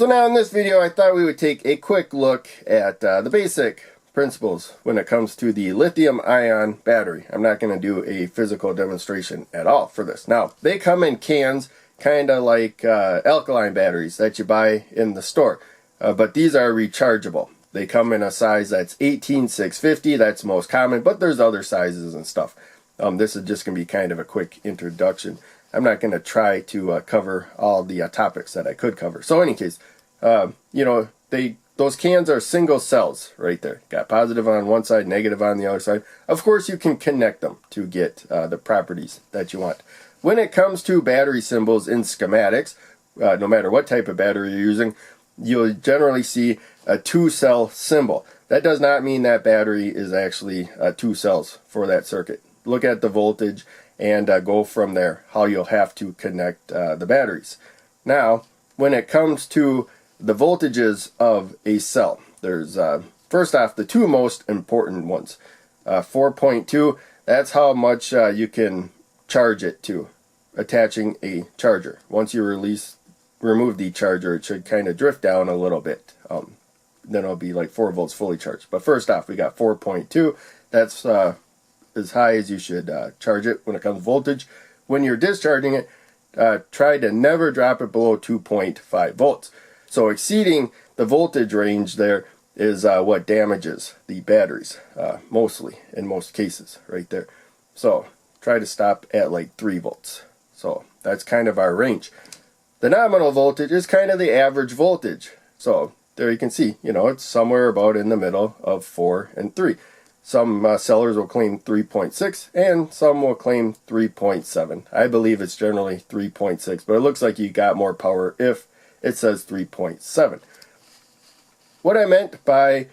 So now in this video I thought we would take a quick look at the basic principles when it comes to the lithium ion battery. I'm not going to do a physical demonstration at all for this. Now they come in cans, kind of like alkaline batteries that you buy in the store, but these are rechargeable. They come in a size that's 18650, that's most common, but there's other sizes and stuff. This is just going to be kind of a quick introduction. I'm not going to try to cover all the topics that I could cover. So in any case, those cans are single cells right there. Got positive on one side, negative on the other side. Of course, you can connect them to get the properties that you want. When it comes to battery symbols in schematics, no matter what type of battery you're using, you'll generally see a 2-cell symbol. That does not mean that battery is actually 2 cells for that circuit. Look at the voltage and go from there, how you'll have to connect the batteries. Now, when it comes to the voltages of a cell, there's first off the two most important ones. 4.2, that's how much you can charge it to, attaching a charger. Once you remove the charger, it should kind of drift down a little bit. Then it'll be like 4 volts fully charged. But first off, we got 4.2. That's as high as you should charge it when it comes to voltage. When you're discharging it, try to never drop it below 2.5 volts. So exceeding the voltage range there is what damages the batteries, mostly, in most cases, right there. So try to stop at like 3 volts. So that's kind of our range. The nominal voltage is kind of the average voltage. So there you can see, it's somewhere about in the middle of 4 and 3. Some sellers will claim 3.6 and some will claim 3.7. I believe it's generally 3.6, but it looks like you got more power if it says 3.7. What I meant by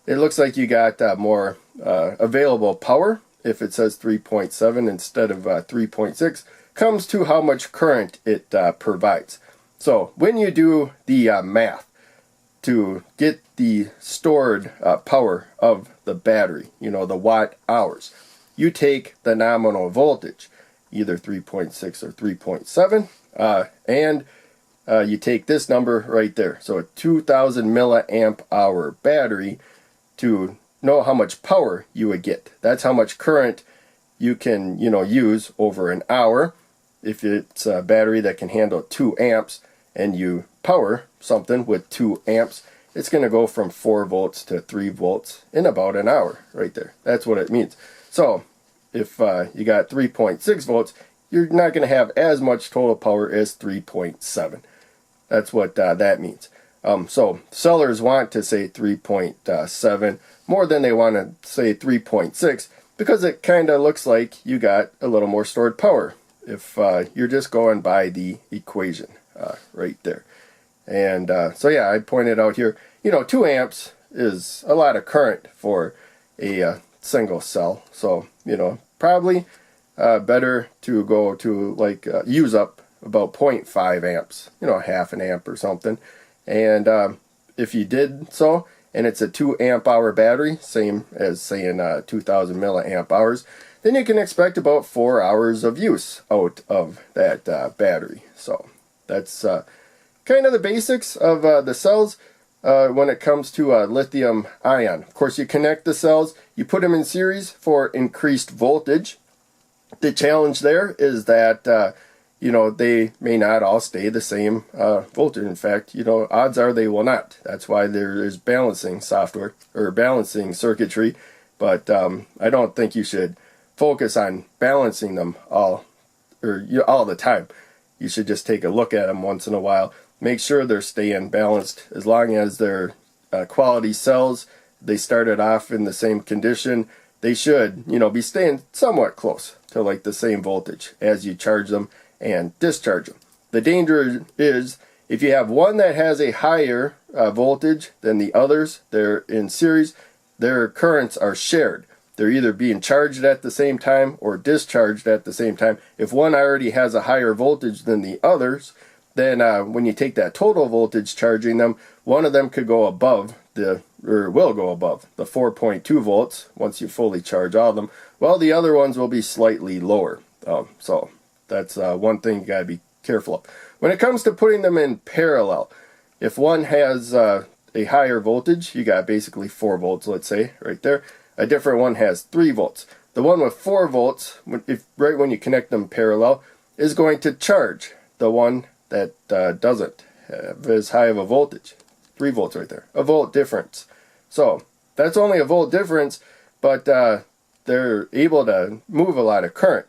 it looks like you got more available power if it says 3.7 instead of 3.6 comes to how much current it provides. So when you do the math to get the stored power of the battery, the watt hours, you take the nominal voltage, either 3.6 or 3.7, and you take this number right there. So a 2000 milliamp hour battery to know how much power you would get. That's how much current you can, use over an hour. If it's a battery that can handle 2 amps and you power something with 2 amps, it's going to go from 4 volts to 3 volts in about an hour right there. That's what it means. So if you got 3.6 volts, you're not going to have as much total power as 3.7. That's what that means. So sellers want to say 3.7 more than they want to say 3.6 because it kind of looks like you got a little more stored power if you're just going by the equation right there. And so yeah, I pointed out here, 2 amps is a lot of current for a single cell. So, probably better to go to like use up about 0.5 amps, half an amp or something. And if you did so, and it's a 2 amp hour battery, same as saying 2000 milliamp hours, then you can expect about 4 hours of use out of that battery. So that's kind of the basics of the cells when it comes to lithium ion. Of course, you connect the cells, you put them in series for increased voltage. The challenge there is that they may not all stay the same voltage. In fact, odds are they will not. That's why there is balancing software or balancing circuitry. But I don't think you should focus on balancing them all the time. You should just take a look at them once in a while. Make sure they're staying balanced. As long as they're quality cells, they started off in the same condition, they should, be staying somewhat close to like the same voltage as you charge them and discharge them. The danger is if you have one that has a higher voltage than the others, they're in series, their currents are shared. They're either being charged at the same time or discharged at the same time. If one already has a higher voltage than the others, then when you take that total voltage charging them, one of them could go above will go above the 4.2 volts once you fully charge all of them, while the other ones will be slightly lower. So that's one thing you got to be careful of. When it comes to putting them in parallel, if one has a higher voltage, you got basically 4 volts, let's say, right there. A different one has 3 volts. The one with 4 volts, right when you connect them parallel, is going to charge the one that doesn't have as high of a voltage. 3 volts right there. A volt difference. So that's only a volt difference, but they're able to move a lot of current.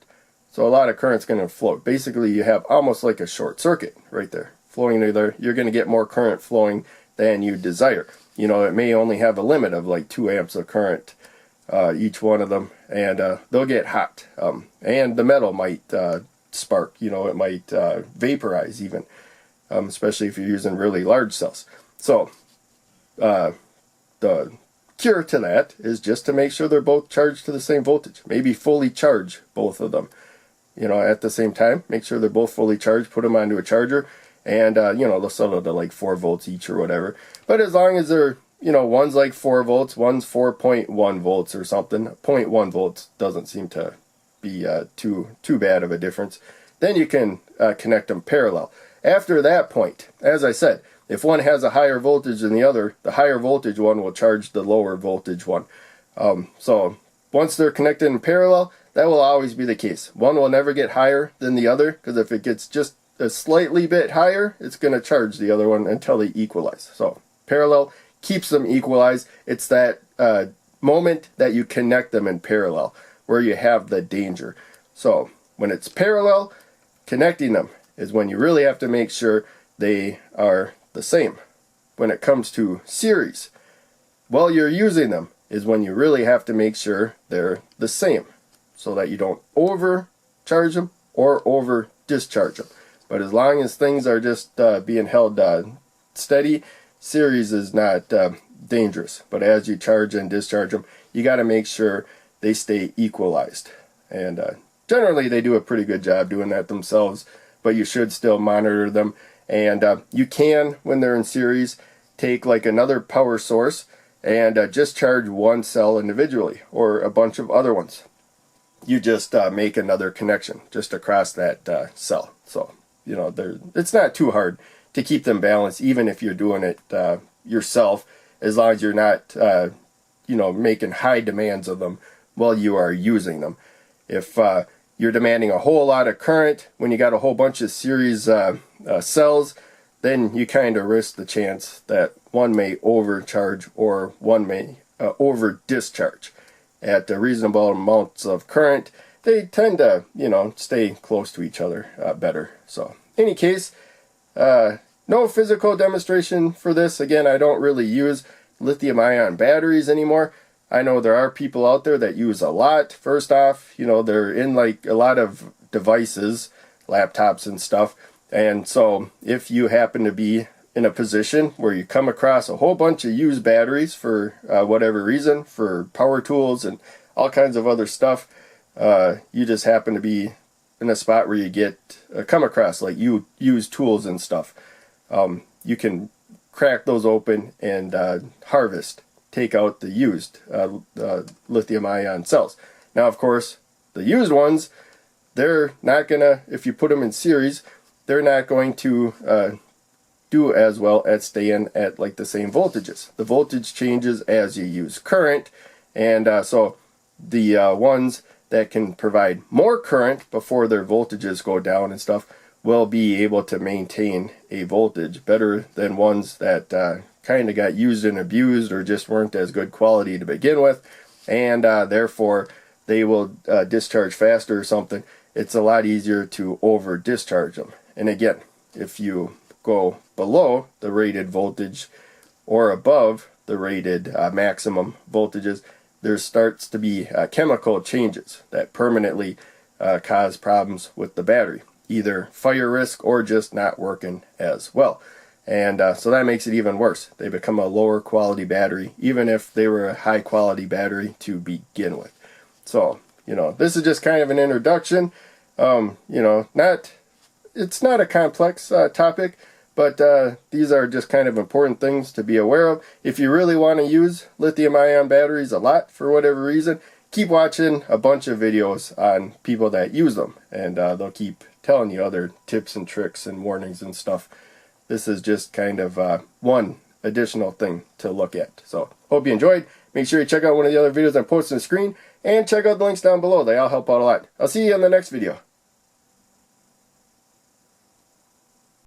So a lot of current's going to flow. Basically, you have almost like a short circuit right there. Flowing there, you're going to get more current flowing than you desire. You know, it may only have a limit of like 2 amps of current, each one of them, and they'll get hot. And the metal might spark, you know, it might vaporize even, especially if you're using really large cells. So the cure to that is just to make sure they're both charged to the same voltage. Maybe fully charge both of them, you know, at the same time. Make sure they're both fully charged, put them onto a charger, and you know, they'll settle to like 4 volts each or whatever. But as long as they're, you know, one's like 4 volts, one's 4.1 volts or something. 0.1 volts doesn't seem to be too bad of a difference. Then you can connect them parallel. After that point, as I said, if one has a higher voltage than the other, the higher voltage one will charge the lower voltage one. So once they're connected in parallel, that will always be the case. One will never get higher than the other, because if it gets just a slightly bit higher, it's going to charge the other one until they equalize. So parallel keeps them equalized. It's that moment that you connect them in parallel where you have the danger. So when it's parallel, connecting them is when you really have to make sure they are the same. When it comes to series, while you're using them is when you really have to make sure they're the same, so that you don't overcharge them or over discharge them. But as long as things are just being held steady, series is not dangerous. But as you charge and discharge them, you got to make sure they stay equalized. And generally they do a pretty good job doing that themselves, but you should still monitor them. And you can, when they're in series, take like another power source and just charge one cell individually, or a bunch of other ones. You just make another connection just across that cell. So, you know, it's not too hard to keep them balanced, even if you're doing it yourself, as long as you're not, you know, making high demands of them while you are using them. If you're demanding a whole lot of current when you got a whole bunch of series cells, then you kind of risk the chance that one may overcharge or one may over discharge. At reasonable amounts of current, they tend to, you know, stay close to each other better. So, in any case, no physical demonstration for this. Again, I don't really use lithium-ion batteries anymore. I know there are people out there that use a lot. First off, you know, they're in like a lot of devices, laptops and stuff. And so if you happen to be in a position where you come across a whole bunch of used batteries for whatever reason, for power tools and all kinds of other stuff, you just happen to be in a spot where you get come across like used tools and stuff, you can crack those open and take out the used lithium-ion cells. Now, of course, the used ones, they're not gonna, if you put them in series, they're not going to do as well at staying at like the same voltages. The voltage changes as you use current, and so the ones that can provide more current before their voltages go down and stuff will be able to maintain a voltage better than ones that kind of got used and abused or just weren't as good quality to begin with, and therefore they will discharge faster or something. It's a lot easier to over discharge them. And again, if you go below the rated voltage or above the rated maximum voltages, there starts to be chemical changes that permanently cause problems with the battery, either fire risk or just not working as well. And so that makes it even worse. They become a lower quality battery, even if they were a high quality battery to begin with. So, you know, this is just kind of an introduction. You know, it's not a complex topic, but these are just kind of important things to be aware of. If you really want to use lithium-ion batteries a lot for whatever reason, keep watching a bunch of videos on people that use them, and they'll keep telling you other tips and tricks and warnings and stuff this is just kind of one additional thing to look at. So hope you enjoyed. Make sure you check out one of the other videos I'm posting on the screen, and check out the links down below. They all help out a lot. I'll see you in the next video.